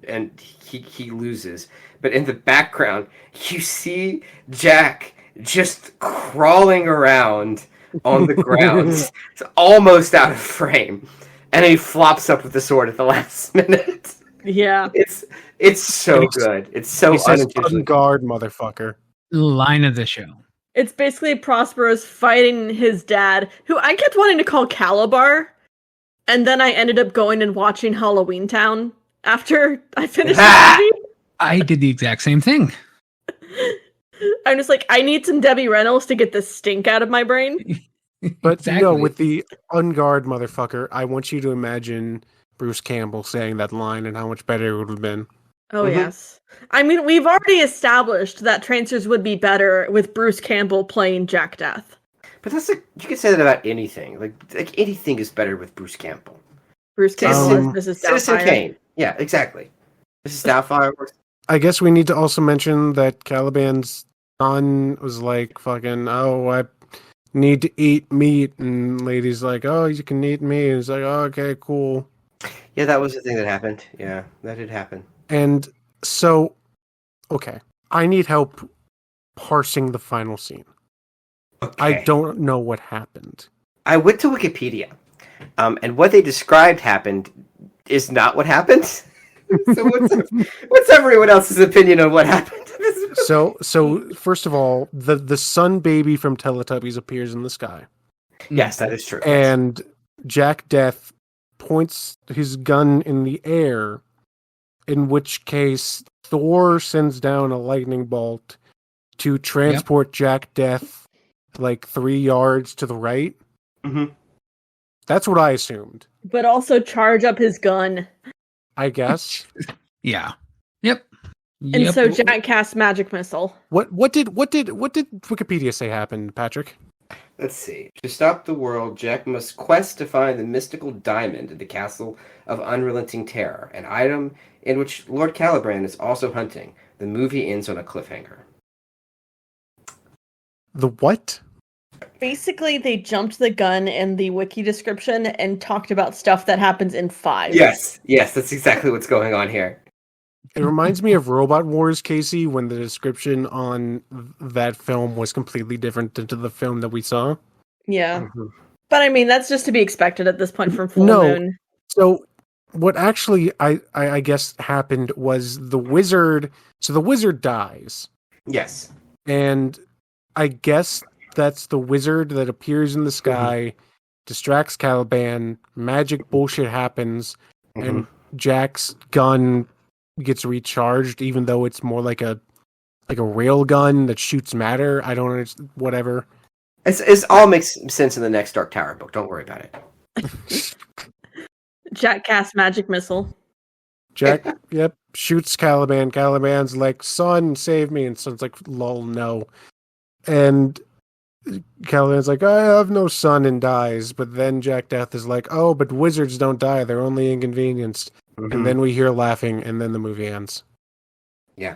and he loses. But in the background, you see Jack just crawling around on the ground. It's almost out of frame. And he flops up with the sword at the last minute. Yeah. It's so good. It's so unintentional. On guard, motherfucker. Line of the show. It's basically Prospero's fighting his dad, who I kept wanting to call Calabar, and then I ended up going and watching Halloween Town after I finished the movie. I did the exact same thing. I'm just like, I need some Debbie Reynolds to get the stink out of my brain. But exactly. No, with the unguard motherfucker, I want you to imagine Bruce Campbell saying that line and how much better it would have been. Oh, yes. I mean, we've already established that Trancers would be better with Bruce Campbell playing Jack Death. But that's you can say that about anything. Like anything is better with Bruce Campbell. Bruce Campbell is Mrs. Doubtfire. Citizen Kane. Yeah, exactly. Mrs. Doubtfire works. I guess we need to also mention that Caliban's son was like, fucking, I need to eat meat, and lady's like, oh, you can eat meat, and it's like, oh, okay, cool. Yeah, that was the thing that happened. Yeah, that did happen. And so, okay, I need help parsing the final scene. Okay. I don't know what happened. I went to Wikipedia, and what they described happened is not what happened. So what's everyone else's opinion on what happened? So first of all, the sun baby from Teletubbies appears in the sky. Yes, that is true. And Jack Death points his gun in the air, in which case Thor sends down a lightning bolt to transport Jack Death like 3 yards to the right. Mm-hmm. That's what I assumed. But also charge up his gun. I guess. Yeah. Yep. And so Jack casts magic missile. What did Wikipedia say happened, Patrick? Let's see. To stop the world, Jack must quest to find the mystical diamond in the castle of unrelenting terror, an item in which Lord Caliban is also hunting. The movie ends on a cliffhanger. The what? Basically, they jumped the gun in the wiki description and talked about stuff that happens in 5. Yes, that's exactly what's going on here. It reminds me of Robot Wars, Casey, when the description on that film was completely different to the film that we saw. Yeah. Mm-hmm. But I mean, that's just to be expected at this point from Full Moon. So what actually I guess happened was the wizard dies. Yes. And I guess that's the wizard that appears in the sky, distracts Caliban, magic bullshit happens, and Jack's gun gets recharged, even though it's more like a rail gun that shoots matter. I don't understand. Whatever. It all makes sense in the next Dark Tower book. Don't worry about it. Jack casts magic missile. Jack, shoots Caliban. Caliban's like, "Son, save me!" And son's like, "Lol, no." And Caliban's like, "I have no son," and dies. But then Jack Death is like, "Oh, but wizards don't die. They're only inconvenienced." And then we hear laughing, and then the movie ends. Yeah.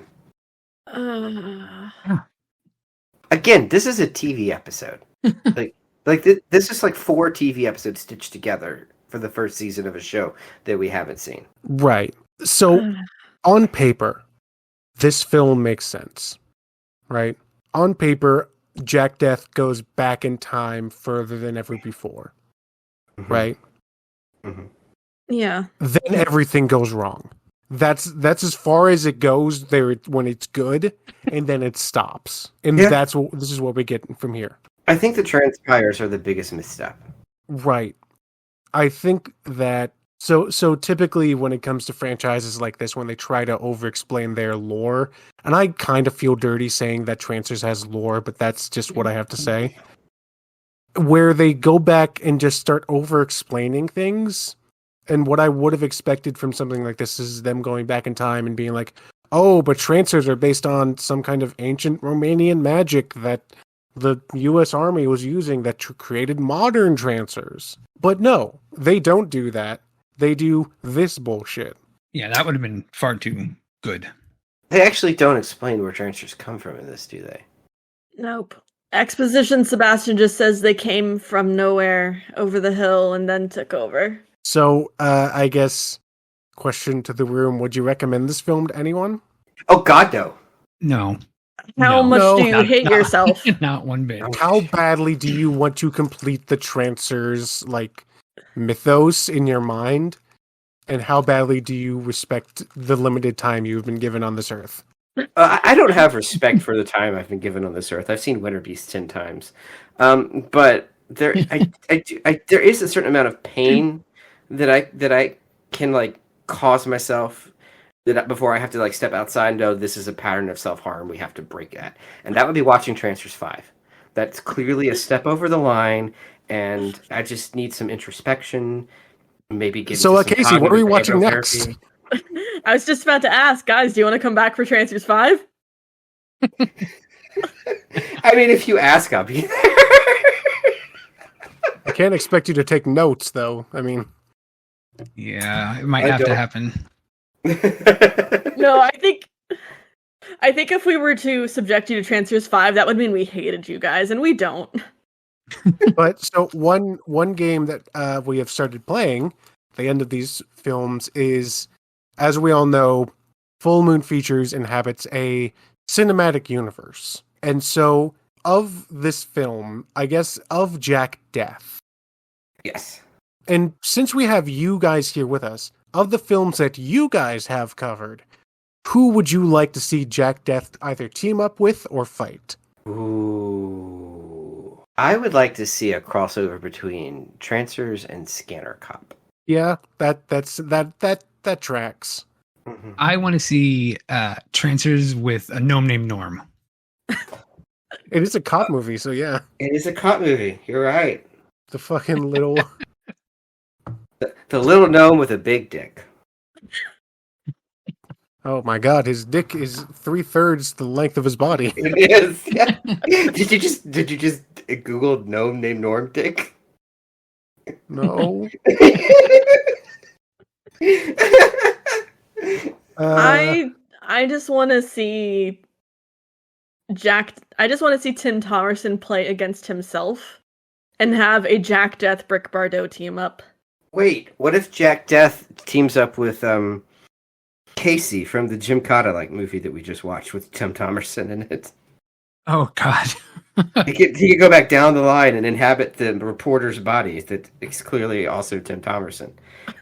Again, this is a TV episode. This is like 4 TV episodes stitched together for the first season of a show that we haven't seen. Right. So, on paper, this film makes sense. Right? On paper, Jack Death goes back in time further than ever before. Right? Mm-hmm. Yeah. Then everything goes wrong. That's as far as it goes there when it's good, and then it stops. And this is what we get from here. I think the transpires are the biggest misstep. Right. I think that so typically when it comes to franchises like this, when they try to over-explain their lore, and I kind of feel dirty saying that Trancers has lore, but that's just what I have to say. Where they go back and just start over-explaining things. And what I would have expected from something like this is them going back in time and being like, "Oh, but Trancers are based on some kind of ancient Romanian magic that the U.S. Army was using that created modern Trancers." But no, they don't do that. They do this bullshit. Yeah, that would have been far too good. They actually don't explain where Trancers come from in this, do they? Nope. Exposition Sebastian just says they came from nowhere over the hill and then took over. So, I guess, question to the room, would you recommend this film to anyone? Oh, God, no. No. How much do you hate yourself? Not one bit. How badly do you want to complete the Trancers, mythos in your mind? And how badly do you respect the limited time you've been given on this earth? I don't have respect for the time I've been given on this earth. I've seen Winter Beast 10 times. But there is a certain amount of pain that I can cause myself before I have to step outside and know this is a pattern of self-harm we have to break that. And that would be watching Trancers 5. That's clearly a step over the line, and I just need some introspection, maybe get So Casey, what are we watching next? I was just about to ask, guys, do you want to come back for Trancers 5? I mean, if you ask, I'll be there. I can't expect you to take notes, though. I mean... Yeah, it might have to happen. No, I think if we were to subject you to Trancers 5, that would mean we hated you guys, and we don't. But so one game that we have started playing at the end of these films is, as we all know, Full Moon Features inhabits a cinematic universe. And so of this film, I guess of Jack Death. Yes. And since we have you guys here with us, of the films that you guys have covered, who would you like to see Jack Death either team up with or fight? Ooh. I would like to see a crossover between Trancers and Scanner Cop. Yeah, that tracks. Mhm. I want to see Trancers with a gnome named Norm. It is a cop movie, so yeah. It is a cop movie. You're right. The fucking little. The little gnome with a big dick. Oh my god, his dick is 3/3 the length of his body. It is. Yeah. Did you just Google gnome named Norm dick? No. I just want to see I just want to see Tim Thomerson play against himself and have a Jack Death Brick Bardot team up. Wait, what if Jack Death teams up with Casey from the Jim Cotta movie that we just watched with Tim Thomerson in it? Oh God. He could go back down the line and inhabit the reporter's body that is clearly also Tim Thomerson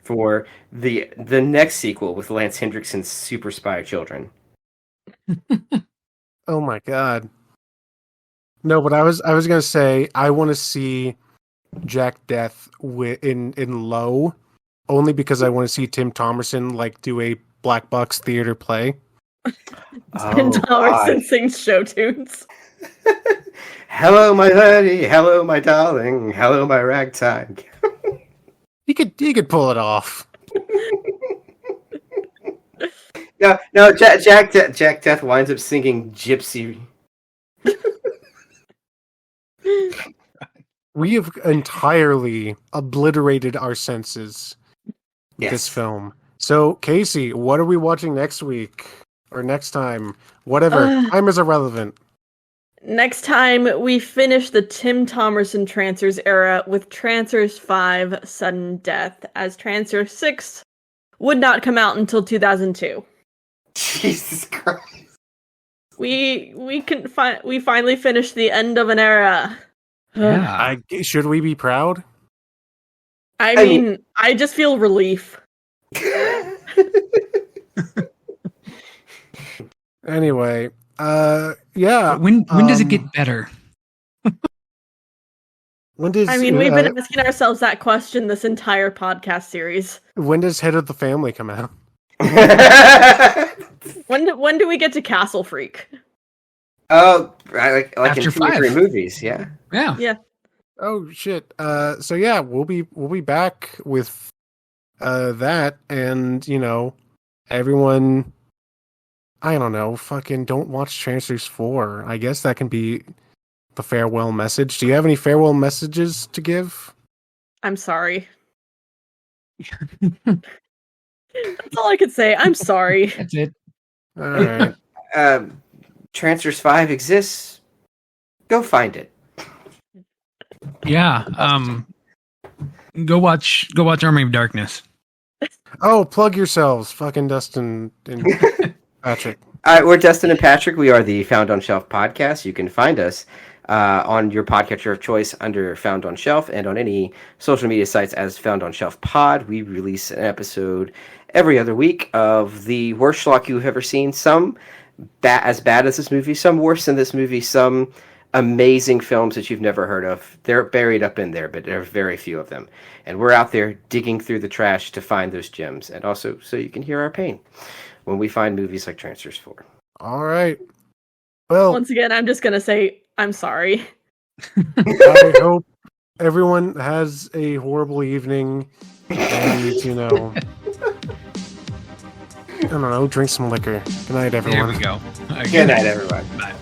for the next sequel with Lance Hendrickson's super spy children. Oh my god. No, but I was gonna say I want to see Jack Death in Low, only because I want to see Tim Thomerson do a Black Box Theater play. Tim Thomerson sings show tunes. Hello, my honey. Hello, my darling. Hello, my ragtime. He could pull it off. No. Jack Death winds up singing Gypsy. We have entirely obliterated our senses with Yes. this film. So, Casey, what are we watching next week? Or next time? Whatever. Time is irrelevant. Next time, we finish the Tim Thomerson Trancers era with Trancers 5 Sudden Death, as Trancers 6 would not come out until 2002. Jesus Christ. We finally finished the end of an era. Yeah. Should we be proud? I mean, I just feel relief. Anyway, yeah. When does it get better? When does We've been asking ourselves that question this entire podcast series. when does Head of the Family come out? When do we get to Castle Freak? Oh, like After in 2 or 3 5. movies, yeah. Yeah. Oh shit. So yeah, we'll be back with that, and everyone, I don't know, fucking don't watch Trancers 4. I guess that can be the farewell message. Do you have any farewell messages to give? I'm sorry. That's all I could say. I'm sorry. That's it. All right. Trancers 5 exists. Go find it. Yeah. Go watch Army of Darkness. Oh, plug yourselves, fucking Dustin and Patrick. All right, we're Dustin and Patrick. We are the Found on Shelf podcast. You can find us on your podcatcher of choice under Found on Shelf and on any social media sites as Found on Shelf Pod. We release an episode every other week of the worst schlock you've ever seen. Some as bad as this movie, some worse than this movie, some amazing films that you've never heard of. They're buried up in there, but there are very few of them. And we're out there digging through the trash to find those gems, and also so you can hear our pain when we find movies like Trancers 4. All right. Well, Once again, I'm just gonna say I'm sorry. I hope everyone has a horrible evening, and I don't know, drink some liquor. Good night, everyone. There we go. Good night, everyone. Bye.